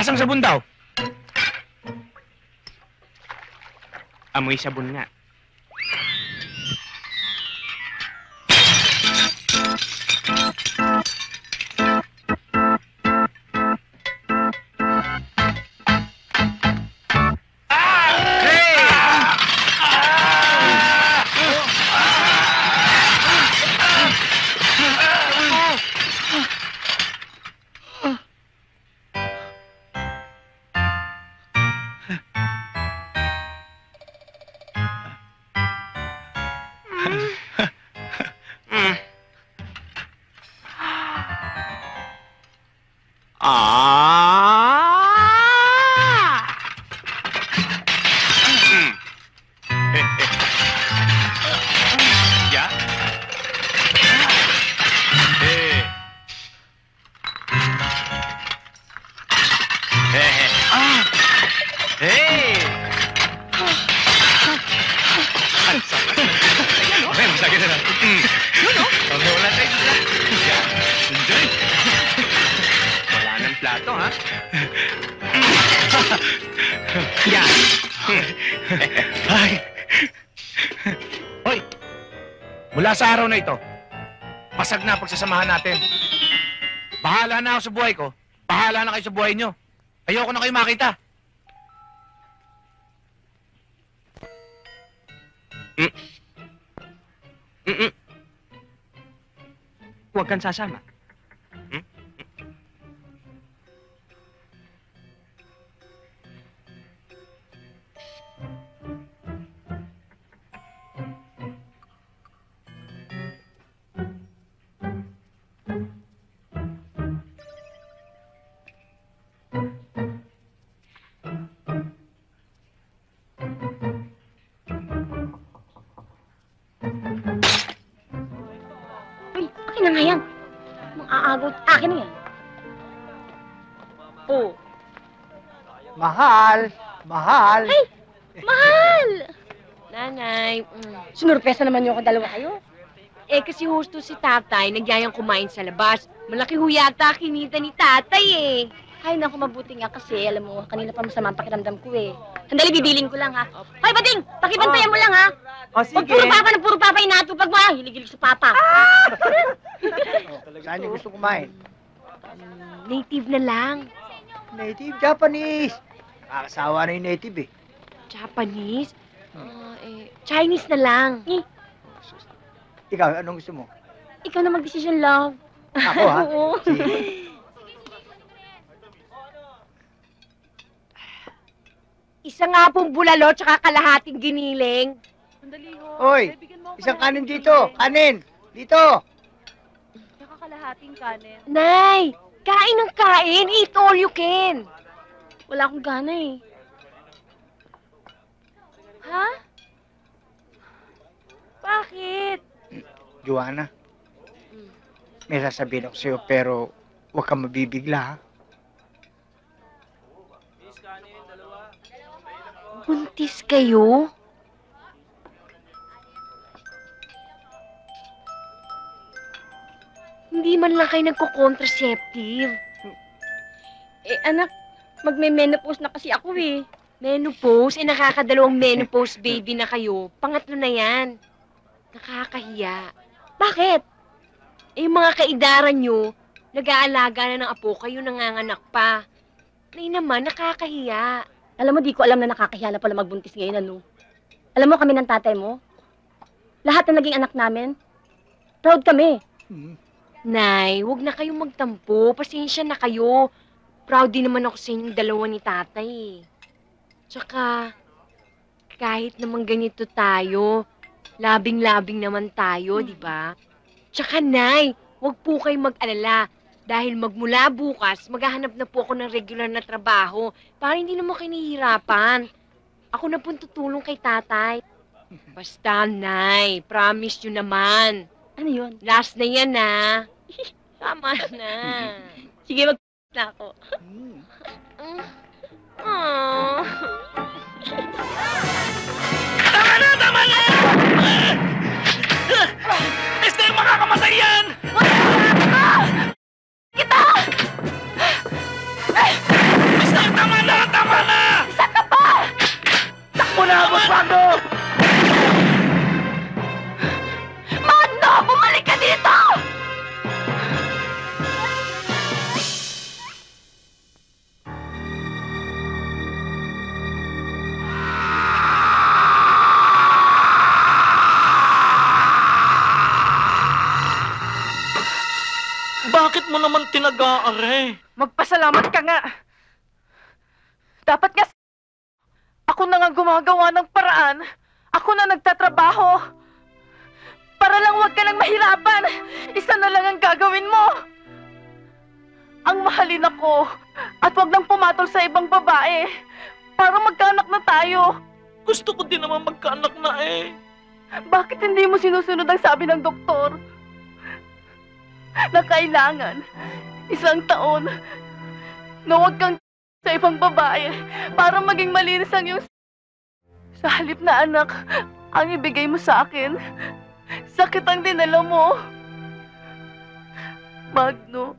Lasang sabon daw. Amoy sabon nga. Mula sa araw na ito, pasag na pagsasamahan natin. Bahala na ako sa buhay ko. Bahala na kayo sa buhay nyo. Ayoko na kayo makita. Huwag kang sasama. Akin na nga yan. Mang-aagaw akin na yan. Oh. Mahal! Mahal! Ay! Mahal! Nanay, sinurpresa naman niyo ako dalawa kayo. Eh, kasi husto si tatay, nagyayang kumain sa labas. Malaki ho yata kinita ni tatay eh. Ay, naku, mabuti nga kasi, alam mo, kanina pa masama ang pakiramdam ko eh. Sandali, bibiling ko lang ha. Hoy, Bading! Pakibantayan mo lang ha. O, sige. Huwag puro papa inatupag mo ha. Hilig-hilig sa papa. Saan niyo gusto kumain? Native na lang. Native? Japanese! Kakasawa na yung native eh. Japanese? Chinese na lang. Ikaw, anong gusto mo? Ikaw na mag-decision, love. Ako ha? Oo. Sige. Isa nga pong bulalo tsaka kalahating giniling. Sandali ho. Hoy, isang kanin dito. Kanin! Dito! Tsaka kalahating kanin. Nay, kain ng kain. Eat all you can. Wala akong gana eh. Ha? Bakit? Joanna, may sasabihin ako sa'yo pero huwag kang mabibigla ha. Buntis kayo? Hindi man lang kayo nagko-contraceptive. Eh, anak, magme-menopause na kasi ako eh. Menopause? Eh, nakakadalawang menopause baby na kayo. Pangatlo na yan. Nakakahiya. Bakit? Eh, yung mga kaidaran nyo, nag-aalaga na ng apo kayo, nanganganak pa. Nay naman, nakakahiya. Alam mo, di ko alam na nakakahiya na pala magbuntis ngayon, ano? Alam mo, kami ng tatay mo, lahat na naging anak namin, proud kami. Nay, huwag na kayong magtampo. Pasensya na kayo. Proud din naman ako sa inyong dalawa ni tatay. Tsaka, kahit naman ganito tayo, labing-labing naman tayo, di ba? Tsaka, Nay, huwag po kayong mag-alala. Dahil magmula bukas, maghahanap na po ako ng regular na trabaho para hindi naman kayo nahihirapan. Ako na po tutulong kay tatay. Basta, Nay, promise nyo naman. Ano yun? Last na yan, ha? Tama na. Sige, na ako. Aww. Tama na! Tama na! Esther, makakamasay yan! Kita! Esther, tama na! Tama na! Isa ka pa! Takbo na! Magbago! Magno! Bumalik ka dito! Bakit mo naman tinaga-are? Magpasalamat ka nga. Dapat nga ako na nga gumagawa ng paraan. Ako na nagtatrabaho. Para lang wag ka nang mahirapan. Isa na lang ang gagawin mo. Ang mahalin ako. At wag nang pumatol sa ibang babae. Para magkaanak na tayo. Gusto ko din naman magkaanak na eh. Bakit hindi mo sinusunod ang sabi ng doktor? Na kailangan 1 taon na huwag kang sa ibang babae para maging malinis ang iyong sa halip na anak ang ibigay mo sa akin. Sakit ang dinala mo. Magno,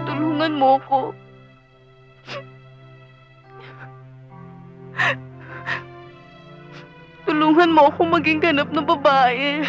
tulungan mo ko. Tulungan mo ako maging ganap na babae.